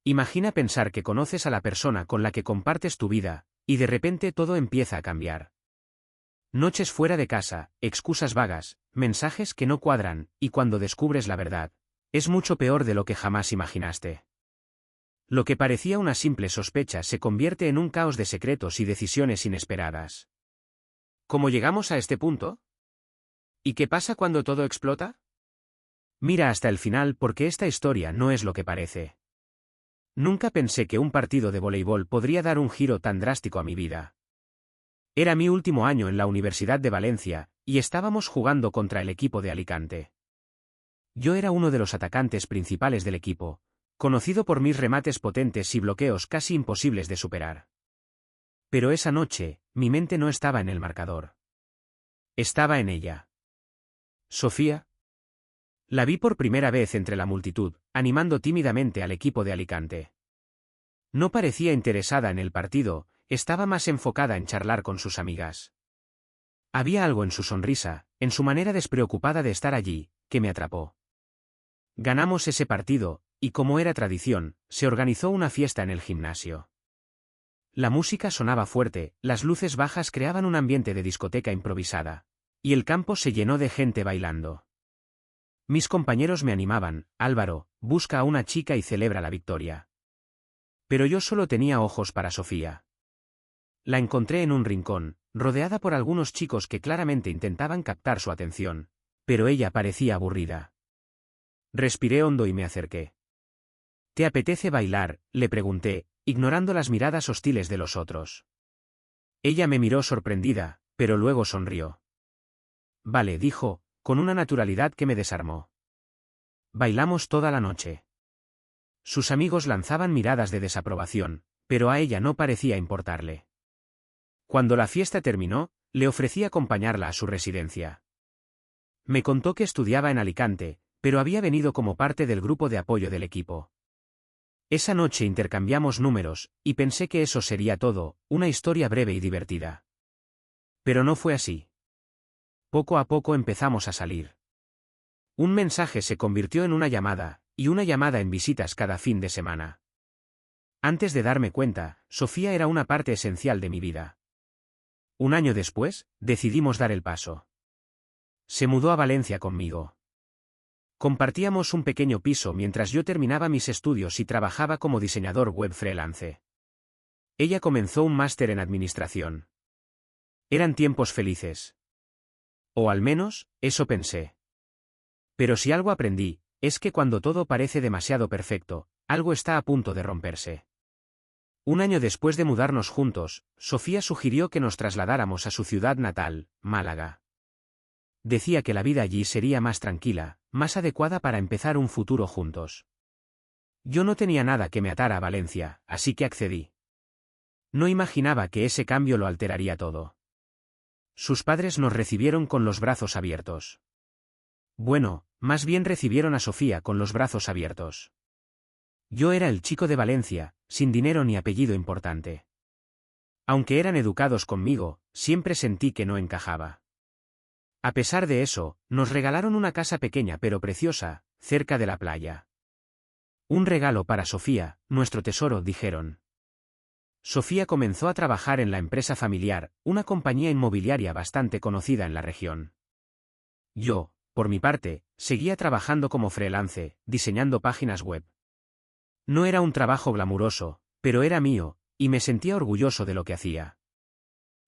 Imagina pensar que conoces a la persona con la que compartes tu vida, y de repente todo empieza a cambiar. Noches fuera de casa, excusas vagas, mensajes que no cuadran, y cuando descubres la verdad, es mucho peor de lo que jamás imaginaste. Lo que parecía una simple sospecha se convierte en un caos de secretos y decisiones inesperadas. ¿Cómo llegamos a este punto? ¿Y qué pasa cuando todo explota? Mira hasta el final porque esta historia no es lo que parece. Nunca pensé que un partido de voleibol podría dar un giro tan drástico a mi vida. Era mi último año en la Universidad de Valencia, y estábamos jugando contra el equipo de Alicante. Yo era uno de los atacantes principales del equipo, conocido por mis remates potentes y bloqueos casi imposibles de superar. Pero esa noche, mi mente no estaba en el marcador. Estaba en ella. Sofía. La vi por primera vez entre la multitud, animando tímidamente al equipo de Alicante. No parecía interesada en el partido, estaba más enfocada en charlar con sus amigas. Había algo en su sonrisa, en su manera despreocupada de estar allí, que me atrapó. Ganamos ese partido, y como era tradición, se organizó una fiesta en el gimnasio. La música sonaba fuerte, las luces bajas creaban un ambiente de discoteca improvisada, y el campo se llenó de gente bailando. Mis compañeros me animaban: Álvaro, busca a una chica y celebra la victoria. Pero yo solo tenía ojos para Sofía. La encontré en un rincón, rodeada por algunos chicos que claramente intentaban captar su atención, pero ella parecía aburrida. Respiré hondo y me acerqué. ¿Te apetece bailar?, le pregunté, ignorando las miradas hostiles de los otros. Ella me miró sorprendida, pero luego sonrió. Vale, dijo, con una naturalidad que me desarmó. Bailamos toda la noche. Sus amigos lanzaban miradas de desaprobación, pero a ella no parecía importarle. Cuando la fiesta terminó, le ofrecí acompañarla a su residencia. Me contó que estudiaba en Alicante, pero había venido como parte del grupo de apoyo del equipo. Esa noche intercambiamos números, y pensé que eso sería todo, una historia breve y divertida. Pero no fue así. Poco a poco empezamos a salir. Un mensaje se convirtió en una llamada, y una llamada en visitas cada fin de semana. Antes de darme cuenta, Sofía era una parte esencial de mi vida. Un año después, decidimos dar el paso. Se mudó a Valencia conmigo. Compartíamos un pequeño piso mientras yo terminaba mis estudios y trabajaba como diseñador web freelance. Ella comenzó un máster en administración. Eran tiempos felices. O al menos, eso pensé. Pero si algo aprendí, es que cuando todo parece demasiado perfecto, algo está a punto de romperse. Un año después de mudarnos juntos, Sofía sugirió que nos trasladáramos a su ciudad natal, Málaga. Decía que la vida allí sería más tranquila, más adecuada para empezar un futuro juntos. Yo no tenía nada que me atara a Valencia, así que accedí. No imaginaba que ese cambio lo alteraría todo. Sus padres nos recibieron con los brazos abiertos. Bueno, más bien recibieron a Sofía con los brazos abiertos. Yo era el chico de Valencia, sin dinero ni apellido importante. Aunque eran educados conmigo, siempre sentí que no encajaba. A pesar de eso, nos regalaron una casa pequeña pero preciosa, cerca de la playa. Un regalo para Sofía, nuestro tesoro, dijeron. Sofía comenzó a trabajar en la empresa familiar, una compañía inmobiliaria bastante conocida en la región. Yo, por mi parte, seguía trabajando como freelance, diseñando páginas web. No era un trabajo glamuroso, pero era mío, y me sentía orgulloso de lo que hacía.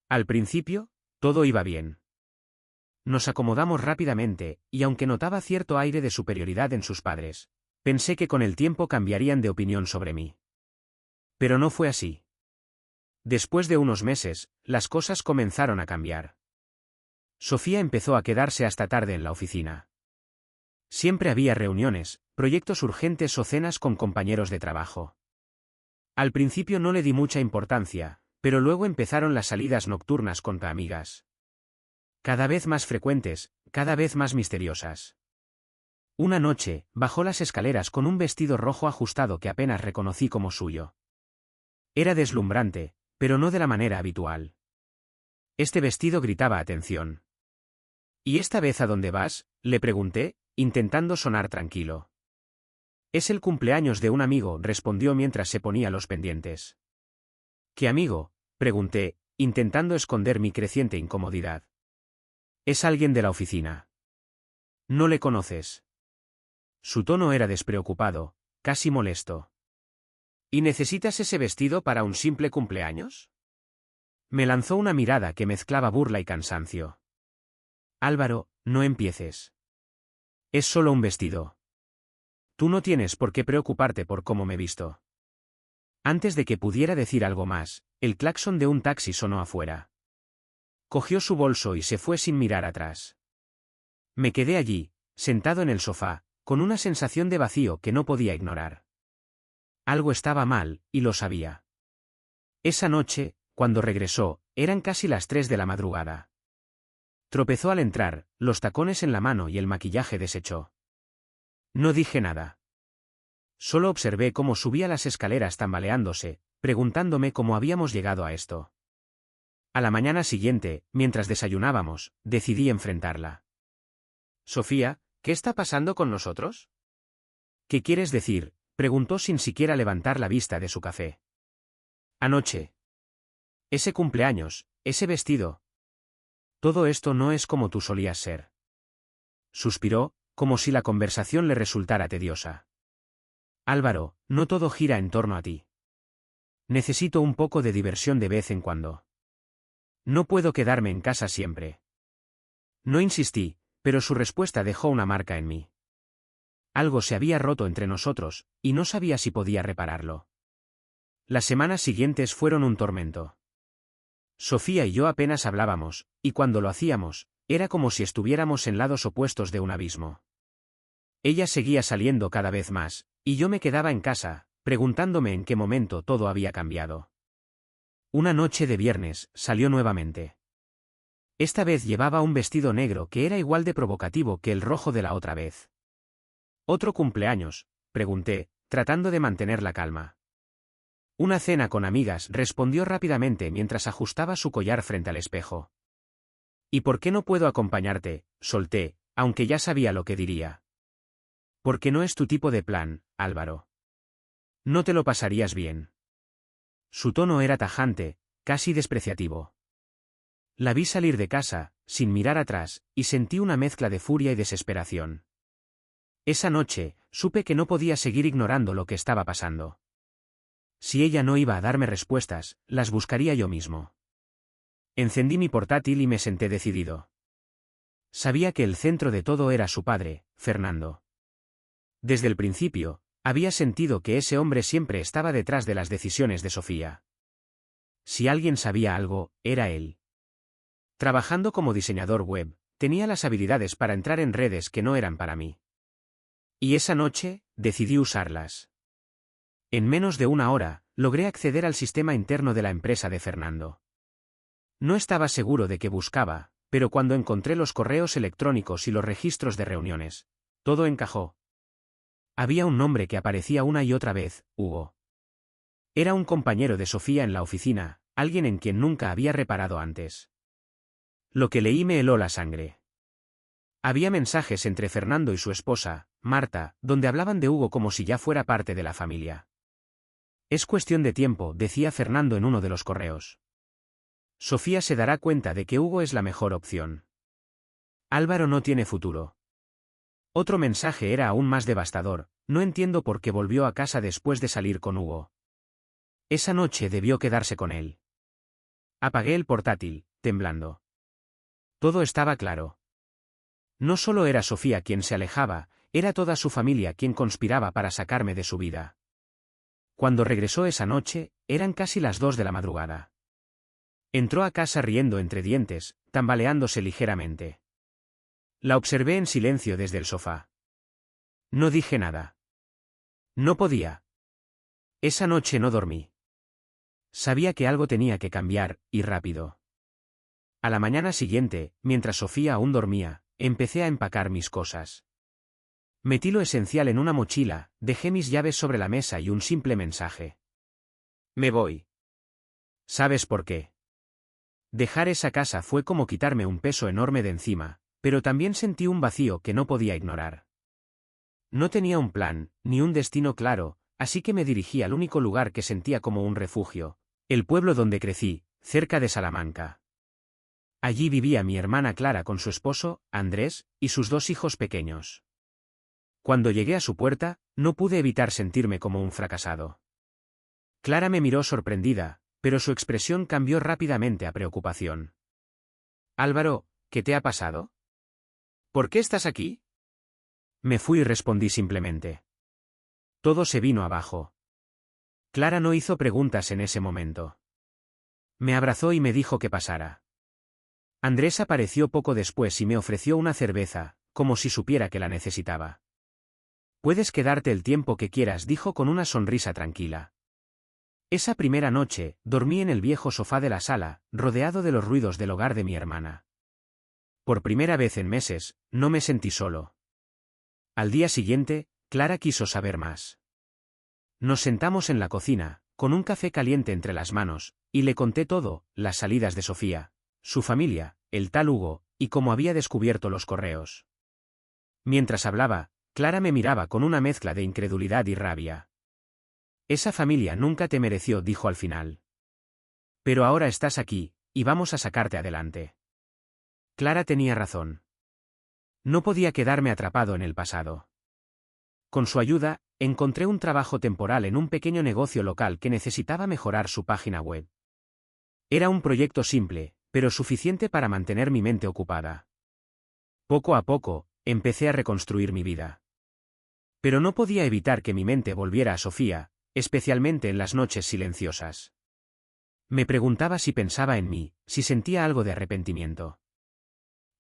Al principio, todo iba bien. Nos acomodamos rápidamente, y aunque notaba cierto aire de superioridad en sus padres, pensé que con el tiempo cambiarían de opinión sobre mí. Pero no fue así. Después de unos meses, las cosas comenzaron a cambiar. Sofía empezó a quedarse hasta tarde en la oficina. Siempre había reuniones, proyectos urgentes o cenas con compañeros de trabajo. Al principio no le di mucha importancia, pero luego empezaron las salidas nocturnas con amigas. Cada vez más frecuentes, cada vez más misteriosas. Una noche, bajó las escaleras con un vestido rojo ajustado que apenas reconocí como suyo. Era deslumbrante, pero no de la manera habitual. Este vestido gritaba atención. ¿Y esta vez a dónde vas?, le pregunté, intentando sonar tranquilo. Es el cumpleaños de un amigo, respondió mientras se ponía los pendientes. ¿Qué amigo?, pregunté, intentando esconder mi creciente incomodidad. Es alguien de la oficina. ¿No le conoces? Su tono era despreocupado, casi molesto. ¿Y necesitas ese vestido para un simple cumpleaños? Me lanzó una mirada que mezclaba burla y cansancio. Álvaro, no empieces. Es solo un vestido. Tú no tienes por qué preocuparte por cómo me visto. Antes de que pudiera decir algo más, el claxon de un taxi sonó afuera. Cogió su bolso y se fue sin mirar atrás. Me quedé allí, sentado en el sofá, con una sensación de vacío que no podía ignorar. Algo estaba mal, y lo sabía. Esa noche, cuando regresó, eran casi las 3 de la madrugada. Tropezó al entrar, los tacones en la mano y el maquillaje deshecho. No dije nada. Solo observé cómo subía las escaleras tambaleándose, preguntándome cómo habíamos llegado a esto. A la mañana siguiente, mientras desayunábamos, decidí enfrentarla. Sofía, ¿qué está pasando con nosotros? ¿Qué quieres decir?, preguntó sin siquiera levantar la vista de su café. Anoche. Ese cumpleaños, ese vestido. Todo esto no es como tú solías ser. Suspiró, como si la conversación le resultara tediosa. Álvaro, no todo gira en torno a ti. Necesito un poco de diversión de vez en cuando. No puedo quedarme en casa siempre. No insistí, pero su respuesta dejó una marca en mí. Algo se había roto entre nosotros, y no sabía si podía repararlo. Las semanas siguientes fueron un tormento. Sofía y yo apenas hablábamos, y cuando lo hacíamos, era como si estuviéramos en lados opuestos de un abismo. Ella seguía saliendo cada vez más, y yo me quedaba en casa, preguntándome en qué momento todo había cambiado. Una noche de viernes, salió nuevamente. Esta vez llevaba un vestido negro que era igual de provocativo que el rojo de la otra vez. ¿Otro cumpleaños?, pregunté, tratando de mantener la calma. Una cena con amigas, respondió rápidamente mientras ajustaba su collar frente al espejo. ¿Y por qué no puedo acompañarte?, solté, aunque ya sabía lo que diría. Porque no es tu tipo de plan, Álvaro. No te lo pasarías bien. Su tono era tajante, casi despreciativo. La vi salir de casa, sin mirar atrás, y sentí una mezcla de furia y desesperación. Esa noche, supe que no podía seguir ignorando lo que estaba pasando. Si ella no iba a darme respuestas, las buscaría yo mismo. Encendí mi portátil y me senté decidido. Sabía que el centro de todo era su padre, Fernando. Desde el principio, había sentido que ese hombre siempre estaba detrás de las decisiones de Sofía. Si alguien sabía algo, era él. Trabajando como diseñador web, tenía las habilidades para entrar en redes que no eran para mí. Y esa noche, decidí usarlas. En menos de una hora, logré acceder al sistema interno de la empresa de Fernando. No estaba seguro de qué buscaba, pero cuando encontré los correos electrónicos y los registros de reuniones, todo encajó. Había un nombre que aparecía una y otra vez, Hugo. Era un compañero de Sofía en la oficina, alguien en quien nunca había reparado antes. Lo que leí me heló la sangre. Había mensajes entre Fernando y su esposa, Marta, donde hablaban de Hugo como si ya fuera parte de la familia. Es cuestión de tiempo, decía Fernando en uno de los correos. Sofía se dará cuenta de que Hugo es la mejor opción. Álvaro no tiene futuro. Otro mensaje era aún más devastador, no entiendo por qué volvió a casa después de salir con Hugo. Esa noche debió quedarse con él. Apagué el portátil, temblando. Todo estaba claro. No solo era Sofía quien se alejaba, era toda su familia quien conspiraba para sacarme de su vida. Cuando regresó esa noche, eran casi las 2 de la madrugada. Entró a casa riendo entre dientes, tambaleándose ligeramente. La observé en silencio desde el sofá. No dije nada. No podía. Esa noche no dormí. Sabía que algo tenía que cambiar, y rápido. A la mañana siguiente, mientras Sofía aún dormía, empecé a empacar mis cosas. Metí lo esencial en una mochila, dejé mis llaves sobre la mesa y un simple mensaje. Me voy. ¿Sabes por qué? Dejar esa casa fue como quitarme un peso enorme de encima, pero también sentí un vacío que no podía ignorar. No tenía un plan, ni un destino claro, así que me dirigí al único lugar que sentía como un refugio, el pueblo donde crecí, cerca de Salamanca. Allí vivía mi hermana Clara con su esposo, Andrés, y sus 2 hijos pequeños. Cuando llegué a su puerta, no pude evitar sentirme como un fracasado. Clara me miró sorprendida, pero su expresión cambió rápidamente a preocupación. Álvaro, ¿qué te ha pasado? ¿Por qué estás aquí? Me fui y respondí simplemente. Todo se vino abajo. Clara no hizo preguntas en ese momento. Me abrazó y me dijo que pasara. Andrés apareció poco después y me ofreció una cerveza, como si supiera que la necesitaba. Puedes quedarte el tiempo que quieras, dijo con una sonrisa tranquila. Esa primera noche, dormí en el viejo sofá de la sala, rodeado de los ruidos del hogar de mi hermana. Por primera vez en meses, no me sentí solo. Al día siguiente, Clara quiso saber más. Nos sentamos en la cocina, con un café caliente entre las manos, y le conté todo, las salidas de Sofía, su familia, el tal Hugo, y cómo había descubierto los correos. Mientras hablaba, Clara me miraba con una mezcla de incredulidad y rabia. Esa familia nunca te mereció, dijo al final. Pero ahora estás aquí, y vamos a sacarte adelante. Clara tenía razón. No podía quedarme atrapado en el pasado. Con su ayuda, encontré un trabajo temporal en un pequeño negocio local que necesitaba mejorar su página web. Era un proyecto simple, pero suficiente para mantener mi mente ocupada. Poco a poco, empecé a reconstruir mi vida. Pero no podía evitar que mi mente volviera a Sofía, especialmente en las noches silenciosas. Me preguntaba si pensaba en mí, si sentía algo de arrepentimiento.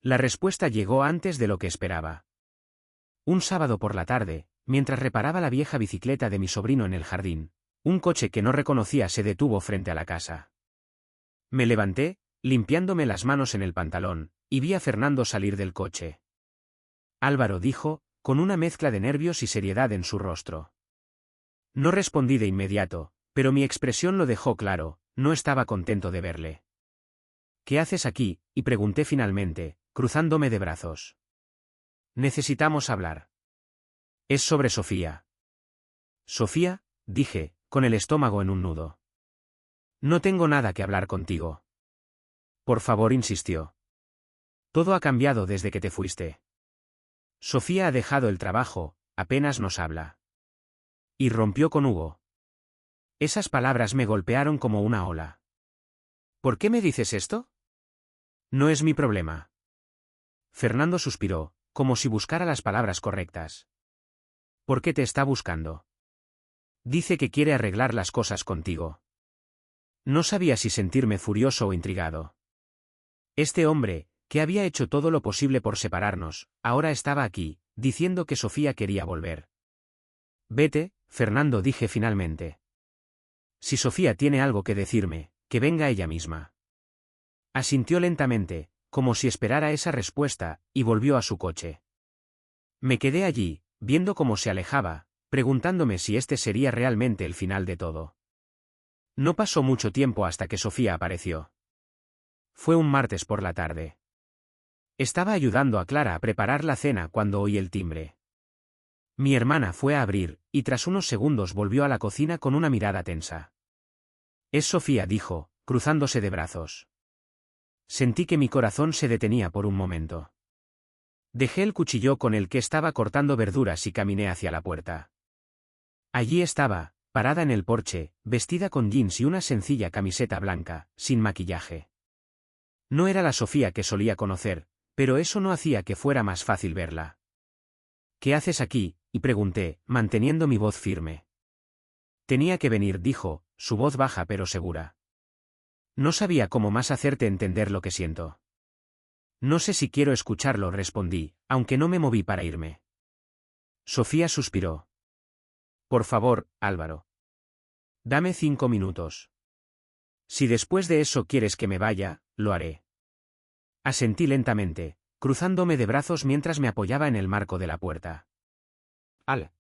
La respuesta llegó antes de lo que esperaba. Un sábado por la tarde, mientras reparaba la vieja bicicleta de mi sobrino en el jardín, un coche que no reconocía se detuvo frente a la casa. Me levanté, limpiándome las manos en el pantalón, y vi a Fernando salir del coche. Álvaro, dijo, con una mezcla de nervios y seriedad en su rostro. No respondí de inmediato, pero mi expresión lo dejó claro, no estaba contento de verle. ¿Qué haces aquí?, y pregunté finalmente, cruzándome de brazos. Necesitamos hablar. Es sobre Sofía. Sofía, dije, con el estómago en un nudo. No tengo nada que hablar contigo. Por favor, insistió. Todo ha cambiado desde que te fuiste. Sofía ha dejado el trabajo, apenas nos habla. Y rompió con Hugo. Esas palabras me golpearon como una ola. ¿Por qué me dices esto? No es mi problema. Fernando suspiró, como si buscara las palabras correctas. ¿Por qué te está buscando? Dice que quiere arreglar las cosas contigo. No sabía si sentirme furioso o intrigado. Este hombre, que había hecho todo lo posible por separarnos, ahora estaba aquí, diciendo que Sofía quería volver. Vete, Fernando, dije finalmente. Si Sofía tiene algo que decirme, que venga ella misma. Asintió lentamente, como si esperara esa respuesta, y volvió a su coche. Me quedé allí, viendo cómo se alejaba, preguntándome si este sería realmente el final de todo. No pasó mucho tiempo hasta que Sofía apareció. Fue un martes por la tarde. Estaba ayudando a Clara a preparar la cena cuando oí el timbre. Mi hermana fue a abrir, y tras unos segundos volvió a la cocina con una mirada tensa. Es Sofía, dijo, cruzándose de brazos. Sentí que mi corazón se detenía por un momento. Dejé el cuchillo con el que estaba cortando verduras y caminé hacia la puerta. Allí estaba, parada en el porche, vestida con jeans y una sencilla camiseta blanca, sin maquillaje. No era la Sofía que solía conocer, pero eso no hacía que fuera más fácil verla. ¿Qué haces aquí?, y pregunté, manteniendo mi voz firme. Tenía que venir, dijo, su voz baja pero segura. No sabía cómo más hacerte entender lo que siento. No sé si quiero escucharlo, respondí, aunque no me moví para irme. Sofía suspiró. Por favor, Álvaro. Dame 5 minutos. Si después de eso quieres que me vaya, lo haré. Asentí lentamente, cruzándome de brazos mientras me apoyaba en el marco de la puerta. Al.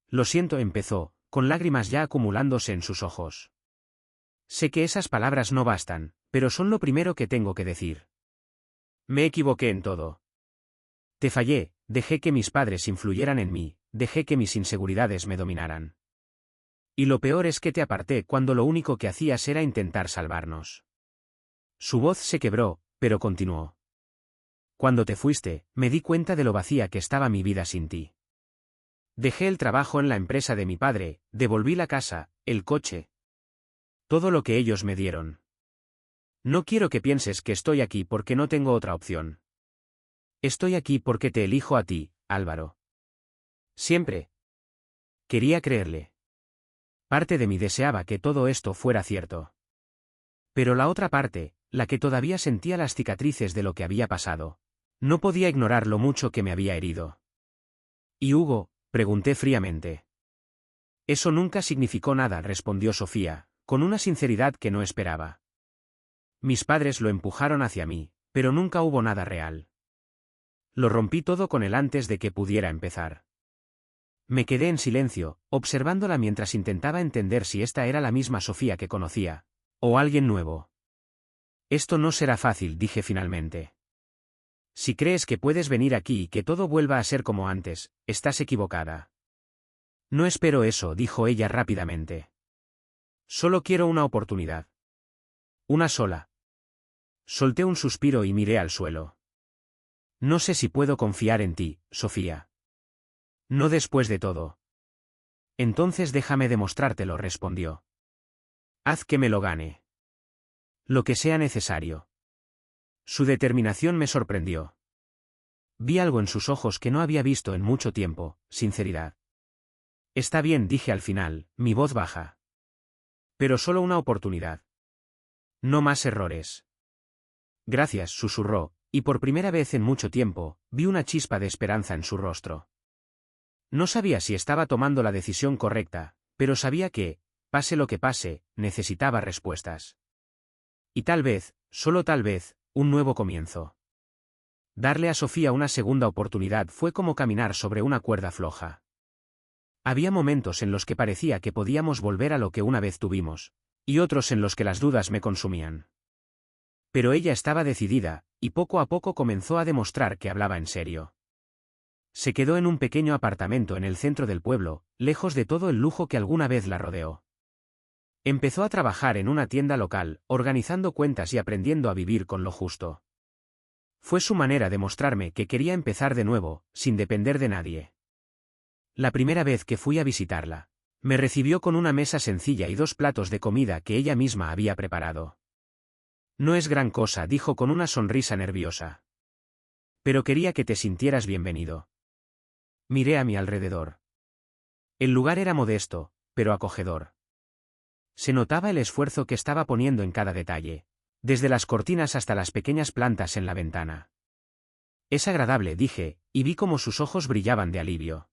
Lo siento, empezó, con lágrimas ya acumulándose en sus ojos. Sé que esas palabras no bastan, pero son lo primero que tengo que decir. Me equivoqué en todo. Te fallé, dejé que mis padres influyeran en mí, dejé que mis inseguridades me dominaran. Y lo peor es que te aparté cuando lo único que hacías era intentar salvarnos. Su voz se quebró, pero continuó. Cuando te fuiste, me di cuenta de lo vacía que estaba mi vida sin ti. Dejé el trabajo en la empresa de mi padre, devolví la casa, el coche. Todo lo que ellos me dieron. No quiero que pienses que estoy aquí porque no tengo otra opción. Estoy aquí porque te elijo a ti, Álvaro. Siempre. Quería creerle. Parte de mí deseaba que todo esto fuera cierto. Pero la otra parte, la que todavía sentía las cicatrices de lo que había pasado, no podía ignorar lo mucho que me había herido. ¿Y Hugo? Pregunté fríamente. Eso nunca significó nada, respondió Sofía, con una sinceridad que no esperaba. Mis padres lo empujaron hacia mí, pero nunca hubo nada real. Lo rompí todo con él antes de que pudiera empezar. Me quedé en silencio, observándola mientras intentaba entender si esta era la misma Sofía que conocía, o alguien nuevo. Esto no será fácil, dije finalmente. Si crees que puedes venir aquí y que todo vuelva a ser como antes, estás equivocada. No espero eso, dijo ella rápidamente. Solo quiero una oportunidad. Una sola. Solté un suspiro y miré al suelo. No sé si puedo confiar en ti, Sofía. No después de todo. Entonces déjame demostrártelo, respondió. Haz que me lo gane. Lo que sea necesario. Su determinación me sorprendió. Vi algo en sus ojos que no había visto en mucho tiempo, sinceridad. Está bien, dije al final, mi voz baja. Pero solo una oportunidad. No más errores. Gracias, susurró, y por primera vez en mucho tiempo, vi una chispa de esperanza en su rostro. No sabía si estaba tomando la decisión correcta, pero sabía que, pase lo que pase, necesitaba respuestas. Y tal vez, solo tal vez, un nuevo comienzo. Darle a Sofía una segunda oportunidad fue como caminar sobre una cuerda floja. Había momentos en los que parecía que podíamos volver a lo que una vez tuvimos, y otros en los que las dudas me consumían. Pero ella estaba decidida, y poco a poco comenzó a demostrar que hablaba en serio. Se quedó en un pequeño apartamento en el centro del pueblo, lejos de todo el lujo que alguna vez la rodeó. Empezó a trabajar en una tienda local, organizando cuentas y aprendiendo a vivir con lo justo. Fue su manera de mostrarme que quería empezar de nuevo, sin depender de nadie. La primera vez que fui a visitarla, me recibió con una mesa sencilla y 2 platos de comida que ella misma había preparado. No es gran cosa, dijo con una sonrisa nerviosa. Pero quería que te sintieras bienvenido. Miré a mi alrededor. El lugar era modesto, pero acogedor. Se notaba el esfuerzo que estaba poniendo en cada detalle, desde las cortinas hasta las pequeñas plantas en la ventana. Es agradable, dije, y vi cómo sus ojos brillaban de alivio.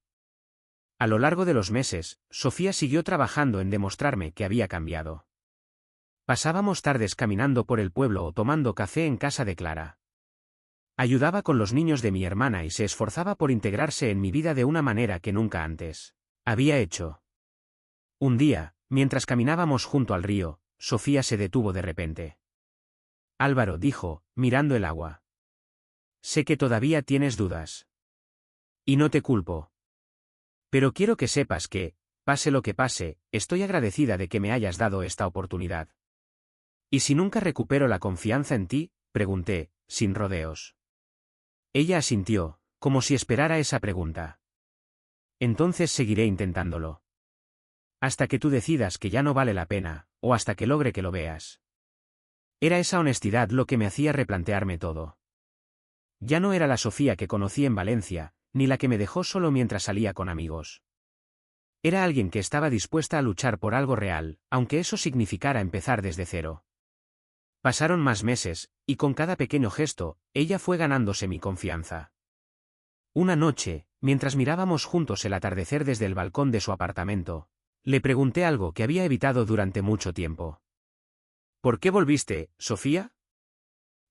A lo largo de los meses, Sofía siguió trabajando en demostrarme que había cambiado. Pasábamos tardes caminando por el pueblo o tomando café en casa de Clara. Ayudaba con los niños de mi hermana y se esforzaba por integrarse en mi vida de una manera que nunca antes había hecho. Un día, mientras caminábamos junto al río, Sofía se detuvo de repente. Álvaro, dijo, mirando el agua. Sé que todavía tienes dudas. Y no te culpo. Pero quiero que sepas que, pase lo que pase, estoy agradecida de que me hayas dado esta oportunidad. ¿Y si nunca recupero la confianza en ti? Pregunté, sin rodeos. Ella asintió, como si esperara esa pregunta. Entonces seguiré intentándolo. Hasta que tú decidas que ya no vale la pena, o hasta que logre que lo veas. Era esa honestidad lo que me hacía replantearme todo. Ya no era la Sofía que conocí en Valencia, ni la que me dejó solo mientras salía con amigos. Era alguien que estaba dispuesta a luchar por algo real, aunque eso significara empezar desde cero. Pasaron más meses, y con cada pequeño gesto, ella fue ganándose mi confianza. Una noche, mientras mirábamos juntos el atardecer desde el balcón de su apartamento, le pregunté algo que había evitado durante mucho tiempo. ¿Por qué volviste, Sofía?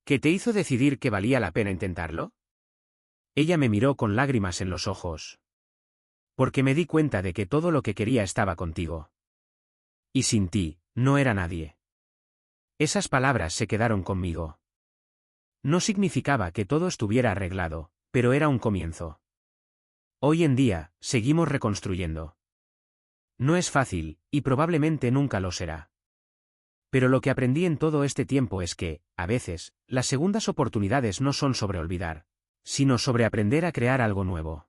¿Qué te hizo decidir que valía la pena intentarlo? Ella me miró con lágrimas en los ojos. Porque me di cuenta de que todo lo que quería estaba contigo. Y sin ti, no era nadie. Esas palabras se quedaron conmigo. No significaba que todo estuviera arreglado, Pero era un comienzo. Hoy en día, seguimos reconstruyendo. No es fácil, y probablemente nunca lo será. Pero lo que aprendí en todo este tiempo es que, a veces, las segundas oportunidades no son sobre olvidar, sino sobre aprender a crear algo nuevo.